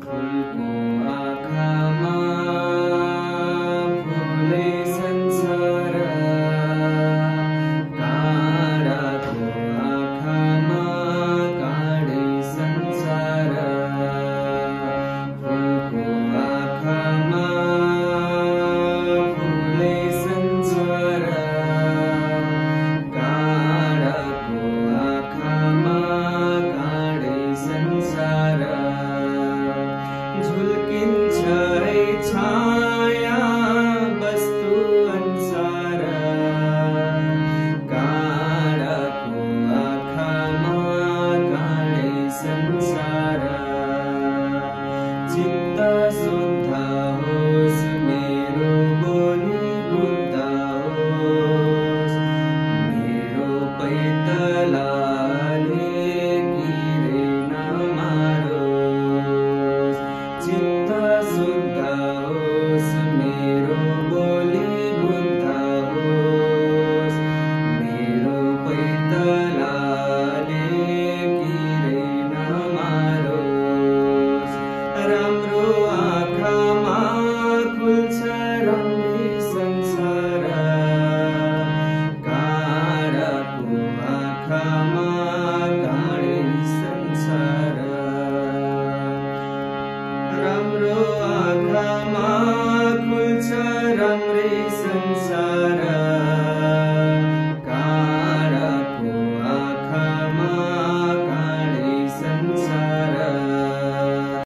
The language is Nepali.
फुलको आँखामा फुले संसार, काँडाको आँखामा काँडै संसार। फुलको आँखामा फुले संसार, काँडाको आँखामा काँडै संसार। झुल्किन्छ रे छाया